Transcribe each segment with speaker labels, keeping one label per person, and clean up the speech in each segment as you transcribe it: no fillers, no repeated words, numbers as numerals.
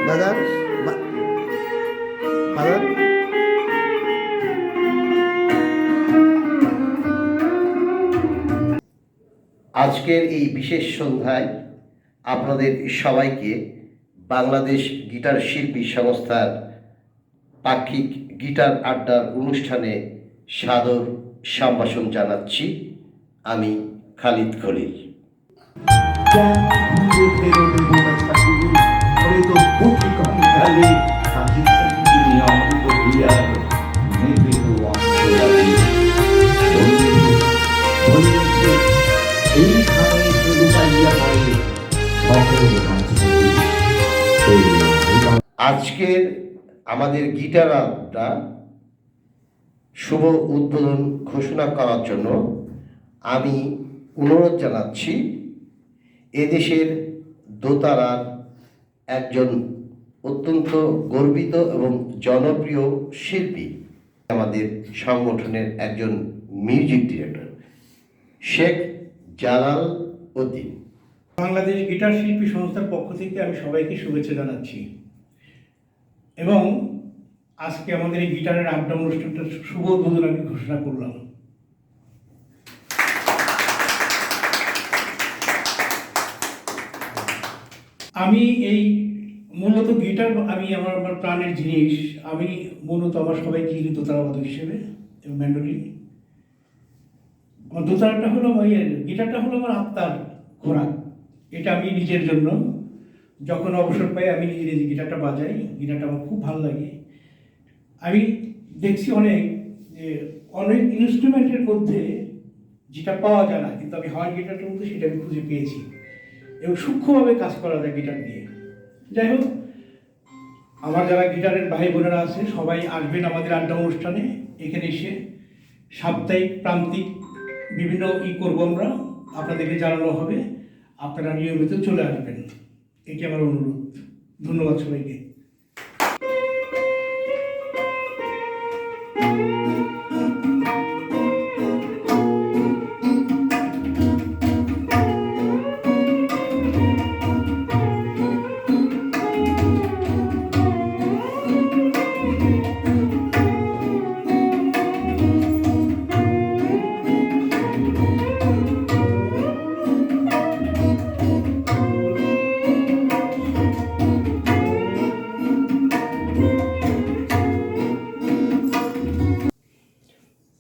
Speaker 1: দাদা ফাদার, আজকের এই বিশেষ সন্ধ্যায় আপনাদের সবাইকে বাংলাদেশ গিটার শিল্পী সংস্থার পাক্ষিক গিটার আড্ডার অনুষ্ঠানে সাদর সম্ভাষণ জানাচ্ছি। আমি খালিদ খলিল। আজকের আমাদের গিটার আড্ডা শুভ উদ্বোধন ঘোষণা করার জন্য আমি অনুরোধ জানাচ্ছি এদেশের দোতারার একজন অত্যন্ত গর্বিত এবং জনপ্রিয় শিল্পী, আমাদের সংগঠনের একজন music director Sheikh Jalal Uddin.
Speaker 2: Bangladesh guitar শিল্পী সংস্থার পক্ষ থেকে আমি সবাইকে শুভেচ্ছা জানাচ্ছি এবং আজকে আমাদের এই গিটারের আড্ডা অনুষ্ঠানটার শুভ উদ্বোধন আমি ঘোষণা করলাম। আমি এই মূলত গিটার আমার প্রাণের জিনিস। আমি মূলত আমার সবাইকে চিনি দোতারাবাদক হিসেবে এবং ম্যান্ডোলিন। আমার দোতারাটা হলো গিটারটা হলো আমার আত্মার খোরাক। এটা আমি নিজের জন্য যখন অবসর পাই আমি নিজে গিটারটা বাজাই। গিটারটা আমার খুব ভালো লাগে। আমি দেখছি অনেক ইনস্ট্রুমেন্টের মধ্যে যেটা পাওয়া যায় না, কিন্তু আমি হাওয়ার গিটারটার মধ্যে সেটা আমি খুঁজে পেয়েছি এবং সূক্ষ্মভাবে কাজ করা যায় গিটার দিয়ে। যাই হোক, আমার যারা গিটারের ভাই বোনেরা আছে সবাই আসবেন আমাদের আড্ডা অনুষ্ঠানে। এখানে এসে সাপ্তাহিক প্রান্তিক বিভিন্ন করবো আমরা, আপনাদেরকে জানানো হবে। আপনারা নিয়মিত চলে আসবেন, এটি আমার অনুরোধ। ধন্যবাদ সবাইকে।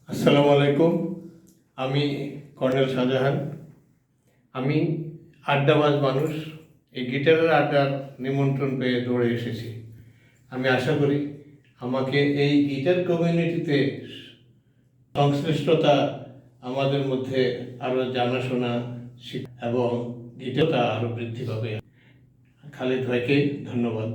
Speaker 3: আসসালামু আলাইকুম। আমি কর্নেল শাহজাহান। আমি আড্ডাবাজ মানুষ। এই গিটারের আড্ডার নিমন্ত্রণ পেয়ে দৌড়ে এসেছি। আমি আশা করি আমাকে এই গিটার কমিউনিটিতে সংশ্লিষ্টতা আমাদের মধ্যে আরও জানাশোনা এবং গিটারটা আরও বৃদ্ধি পাবে। খালিদ ভাইকে ধন্যবাদ।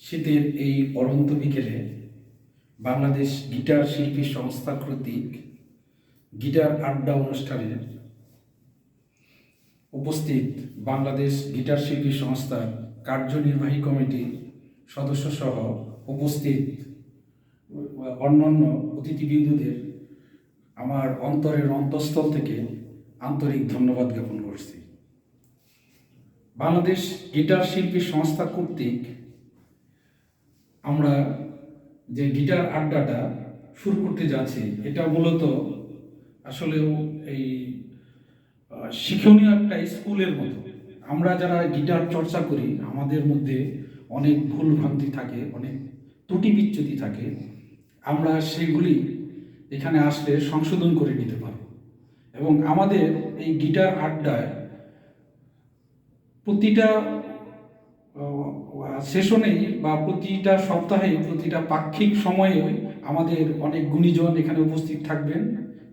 Speaker 4: শীতের এই পড়ন্ত বিকেলে বাংলাদেশ গিটার শিল্পী সংস্থা কর্তৃক গিটার আড্ডা অনুষ্ঠানের উপস্থিত বাংলাদেশ গিটার শিল্পী সংস্থার কার্যনির্বাহী কমিটির সদস্য সহ উপস্থিত অন্যান্য অতিথিবৃন্দদের আমার অন্তরের অন্তঃস্থল থেকে আন্তরিক ধন্যবাদ জ্ঞাপন করছি। বাংলাদেশ গিটার শিল্পী সংস্থা কর্তৃক আমরা যে গিটার আড্ডাটা শুরু করতে যাচ্ছি, এটা মূলত আসলেও এই শিক্ষণীয় একটা স্কুলের মতো। আমরা যারা গিটার চর্চা করি আমাদের মধ্যে অনেক ভুল ভ্রান্তি থাকে, অনেক ত্রুটি বিচ্যুতি থাকে। আমরা সেগুলি এখানে আসলে সংশোধন করে নিতে পারব এবং আমাদের এই গিটার আড্ডায় প্রতিটা সেশনেই বা প্রতিটা সপ্তাহে প্রতিটা পাক্ষিক সময়ে আমাদের অনেক গুণীজন এখানে উপস্থিত থাকবেন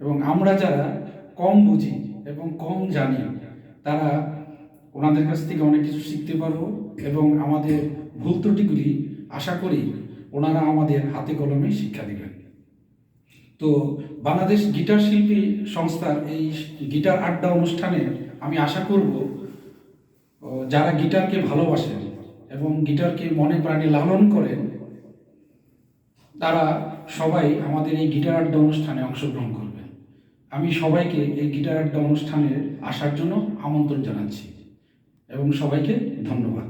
Speaker 4: এবং আমরা যারা কম বুঝি এবং কম জানি তারা ওনাদের কাছ থেকে অনেক কিছু শিখতে পারবো এবং আমাদের ভুল ত্রুটিগুলি আশা করি ওনারা আমাদের হাতে কলমে শিক্ষা দেবেন। তো বাংলাদেশ গিটার শিল্পী সংস্থার এই গিটার আড্ডা অনুষ্ঠানে আমি আশা করব যারা গিটারকে ভালোবাসেন এবং গিটারকে মনে প্রাণে লালন করেন তারা সবাই আমাদের এই গিটার আড্ডা অনুষ্ঠানে অংশগ্রহণ করবেন। আমি সবাইকে এই গিটার আড্ডা অনুষ্ঠানে আসার জন্য আমন্ত্রণ জানাচ্ছি এবং সবাইকে ধন্যবাদ।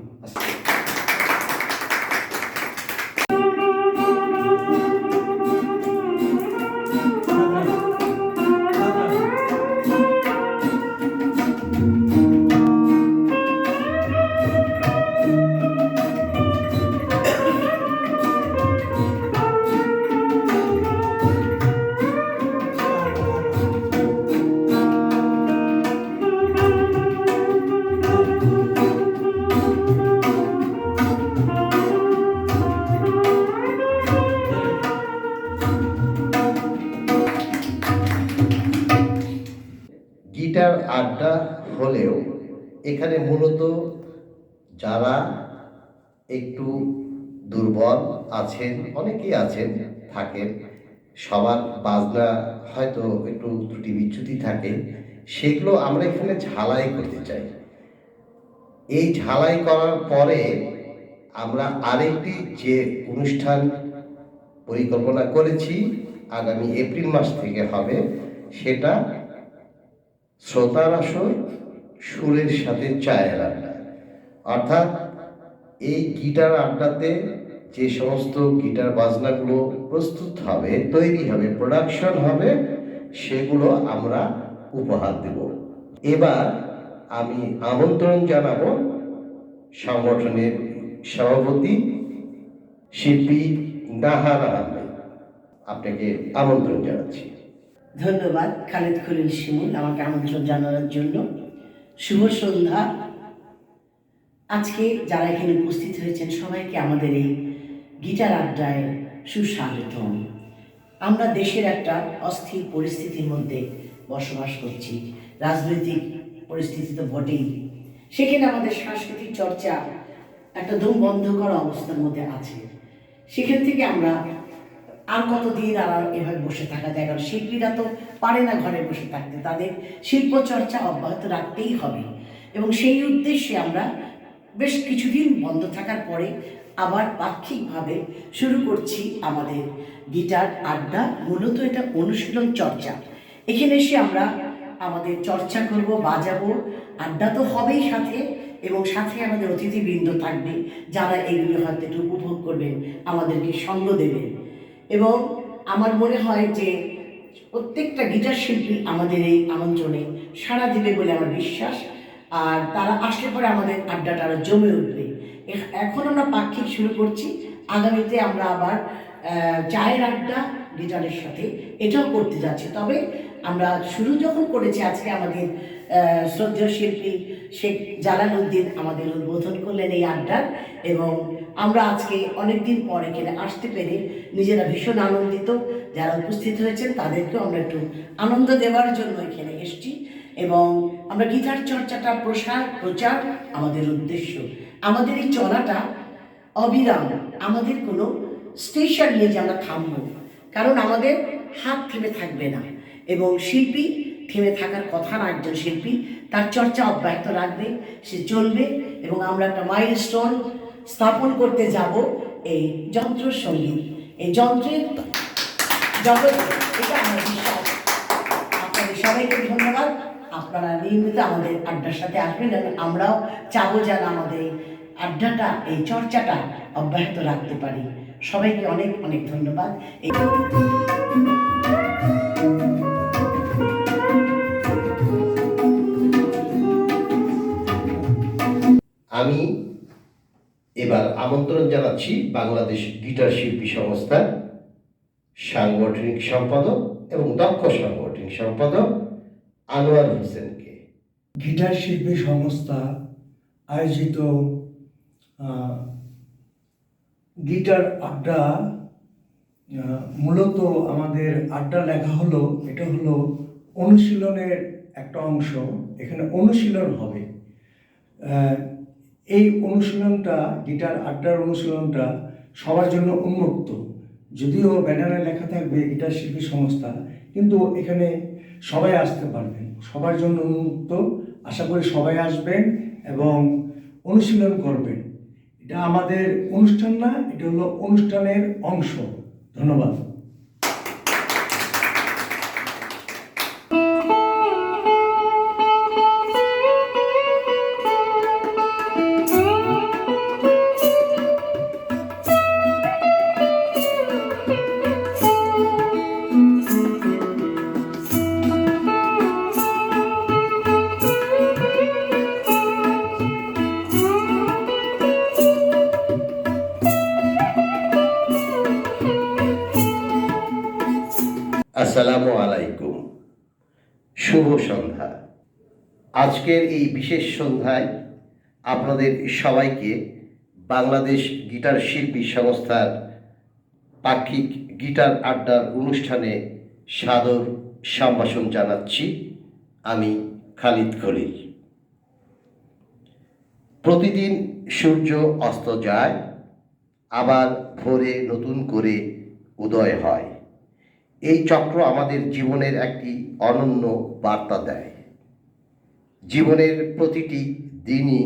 Speaker 1: গিটার আড্ডা হলেও এখানে মূলত যারা একটু দুর্বল আছেন, অনেকেই আছেন থাকেন, সবার বাজনা হয়তো একটু ত্রুটি বিচ্যুতি থাকে, সেগুলো আমরা এখানে ঝালাই করতে চাই। এই ঝালাই করার পরে আমরা আরেকটি যে অনুষ্ঠান পরিকল্পনা করেছি আগামী এপ্রিল মাস থেকে হবে, সেটা শ্রোতার আসর সুরের সাথে চায়ের আড্ডা। অর্থাৎ এই গিটার আড্ডাতে যে সমস্ত গিটার বাজনাগুলো প্রস্তুত হবে, তৈরি হবে, প্রোডাকশন হবে, সেগুলো আমরা উপহার দেব। এবার আমি আমন্ত্রণ জানাবো সংগঠনের সভাপতি শিল্পী নাহার আহমেদ, আপনাকে আমন্ত্রণ জানাচ্ছি।
Speaker 5: ধন্যবাদ খালেদ খলিল শিমুল আমাকে আমন্ত্রণ জানানোর জন্য। শুভ সন্ধ্যা। আজকে যারা এখানে উপস্থিত হয়েছেন সবাইকে আমাদের এই গিটার আড্ডায় সুস্বাগতম। আমরা দেশের একটা অস্থির পরিস্থিতির মধ্যে বসবাস করছি, রাজনৈতিক পরিস্থিতি তো বটেই, সেখানে আমাদের সাংস্কৃতিক চর্চা একটা দম বন্ধ করা অবস্থার মধ্যে আছে। সেখান থেকে আমরা আর কতদিন আর এভাবে বসে থাকা যায়, কারণ শিল্পীরা তো পারে না ঘরে বসে থাকতে, তাদের শিল্প চর্চা অব্যাহত রাখতেই হবে। এবং সেই উদ্দেশ্যে আমরা বেশ কিছুদিন বন্ধ থাকার পরে আবার পাক্ষিকভাবে শুরু করছি আমাদের গিটার আড্ডা। মূলত এটা অনুশীলন চর্চা। এখানে এসে আমরা আমাদের চর্চা করব, বাজাবো, আড্ডা তো হবেই সাথে, এবং সাথে আমাদের অতিথিবৃন্দ থাকবে যারা এগুলো হয়তো একটু উপভোগ করবেন, আমাদেরকে সঙ্গ দেবেন। এবং আমার মনে হয় যে প্রত্যেকটা গিটার শিল্পী আমাদের এই আমন্ত্রণে সাড়া দেবে বলে আমার বিশ্বাস। আর তারা আসলে পরে আমাদের আড্ডাটা আরও জমে উঠবে। এখন আমরা পাক্ষিক শুরু করছি, আগামীতে আমরা আবার চায়ের আড্ডা গিটারের সাথে এটাও করতে যাচ্ছি। তবে আমরা শুরু যখন করেছি, আজকে আমাদের শ্রদ্ধেয় শিল্পী শেখ জালাল উদ্দিন আমাদের উদ্বোধন করলেন এই আড্ডার, এবং আমরা আজকে অনেকদিন পর এখানে আসতে পেরে নিজেরা ভীষণ আনন্দিত। যারা উপস্থিত হয়েছেন তাদেরকেও আমরা একটু আনন্দ দেওয়ার জন্য এখানে এসেছি। এবং আমরা গিটার চর্চাটা প্রচার আমাদের উদ্দেশ্য। আমাদের এই চলাটা অবিরাম, আমাদের কোনো স্টেশন নেই যে আমরা থামবো, কারণ আমাদের হাত থেমে থাকবে না। এবং শিল্পী থেমে থাকার কথা না, একজন শিল্পী তার চর্চা অব্যাহত রাখবে, সে চলবে। এবং আমরা একটা মাইলস্টোন স্থাপন করতে যাব এই যন্ত্র সঙ্গীত, এই যন্ত্রের জগৎ, এটা আমার বিশ্বাস। আপনাদের সবাইকে ধন্যবাদ। আপনারা নিয়মিত আমাদের আড্ডার সাথে আসবেন, এবং আমরাও চাবো যেন আমাদের আড্ডাটা, এই চর্চাটা অব্যাহত রাখতে পারি। সবাইকে অনেক অনেক ধন্যবাদ।
Speaker 1: আমি এবার আমন্ত্রণ জানাচ্ছি বাংলাদেশ গিটার শিল্পী সংস্থার সাংগঠনিক সম্পাদক এবং দক্ষ সাংগঠনিক সম্পাদক আনোয়ার হোসেনকে।
Speaker 6: গিটার শিল্পী সংস্থা আয়োজিত গিটার আড্ডা মূলত আমাদের আড্ডা লেখা হলো, এটা হলো অনুশীলনের একটা অংশ। এখানে অনুশীলন হবে। এই অনুশীলনটা, গিটার আড্ডার অনুশীলনটা সবার জন্য উন্মুক্ত। যদিও ব্যানারে লেখা থাকবে গিটার শিল্পী সংস্থা, কিন্তু এখানে সবাই আসতে পারবেন, সবার জন্য উন্মুক্ত। আশা করি সবাই আসবেন এবং অনুশীলন করবেন। এটা আমাদের অনুষ্ঠান না, এটা হলো অনুষ্ঠানের অংশ। ধন্যবাদ।
Speaker 1: আসসালামু আলাইকুম, শুভ সন্ধ্যা। আজকের এই বিশেষ সন্ধ্যায় আপনাদের সবাইকে বাংলাদেশ গিটার শিল্পী সংস্থার পাক্ষিক গিটার আড্ডার অনুষ্ঠানে সাদর সম্ভাষণ জানাচ্ছি। আমি খালিদ খলিল। প্রতিদিন সূর্য অস্ত যায়, আবার ভোরে নতুন করে উদয় হয়। এই চক্র আমাদের জীবনের একটি অনন্য বার্তা দেয়। জীবনের প্রতিটি দিনই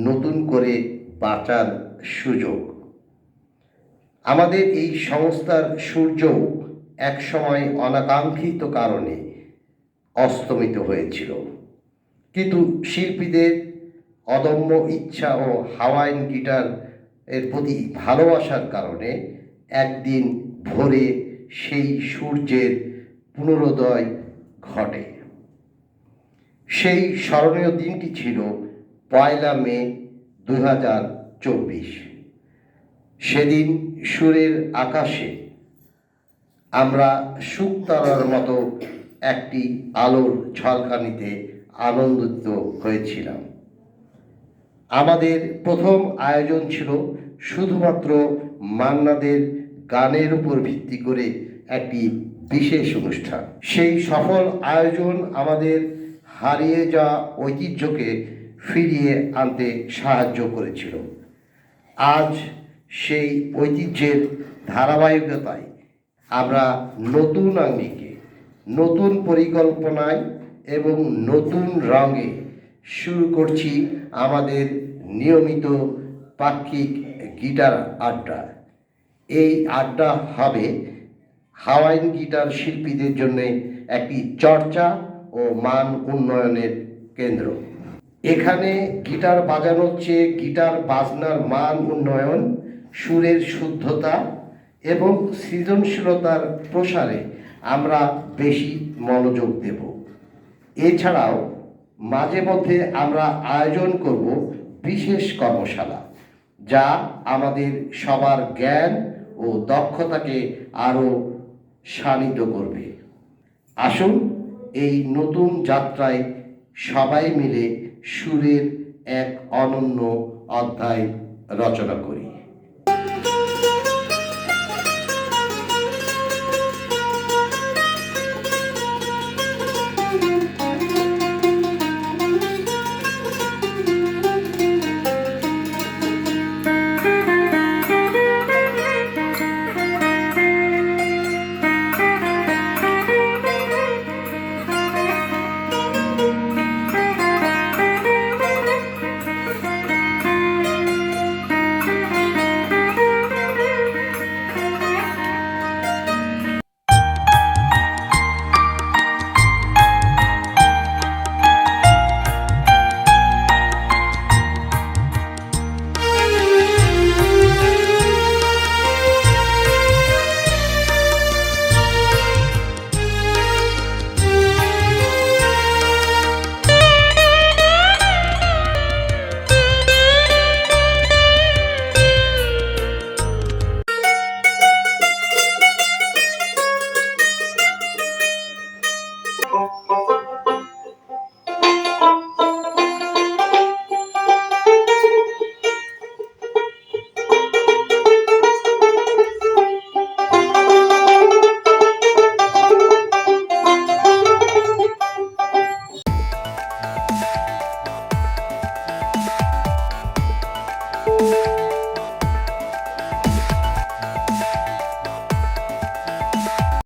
Speaker 1: নতুন করে বাঁচার সুযোগ। আমাদের এই সংস্থার সূর্যও একসময় অনাকাঙ্ক্ষিত কারণে অস্তমিত হয়েছিল, কিন্তু শিল্পীদের অদম্য ইচ্ছা ও হাওয়াইন গিটার এর প্রতি ভালোবাসার কারণে একদিন ভোরে সেই সূর্যের পুনরোদয় ঘটে। সেই স্মরণীয় দিনটি ছিল 1 মে 2024। সেদিন সুরের আকাশে আমরা শুকতারার মতো একটি আলোর ঝলকানিতে আনন্দিত হয়েছিলাম। আমাদের প্রথম আয়োজন ছিল শুধুমাত্র মান্নাদের গানের উপর ভিত্তি করে একটি বিশেষ অনুষ্ঠান। সেই সফল আয়োজন আমাদের হারিয়ে যাওয়া ঐতিহ্যকে ফিরিয়ে আনতে সাহায্য করেছিল। আজ সেই ঐতিহ্যের ধারাবাহিকতায় আমরা নতুন আঙ্গিকে, নতুন পরিকল্পনায় এবং নতুন রঙে শুরু করছি আমাদের নিয়মিত পাক্ষিক গিটার আড্ডা। এই আড্ডা হবে হাওয়াইন গিটার শিল্পীদের জন্য একটি চর্চা ও মান উন্নয়নের কেন্দ্র। এখানে গিটার বাজানোর চেয়ে গিটার বাজনার মান উন্নয়ন, সুরের শুদ্ধতা এবং সৃজনশীলতার প্রসারে আমরা বেশি মনোযোগ দেব। এছাড়াও মাঝে মধ্যে আমরা আয়োজন করব বিশেষ কর্মশালা, যা আমাদের সবার জ্ঞান ও দক্ষতাকে আরও শানিত করবে। আসুন এই নতুন যাত্রায় সবাই মিলে সুরের এক অনন্য অধ্যায় রচনা করি।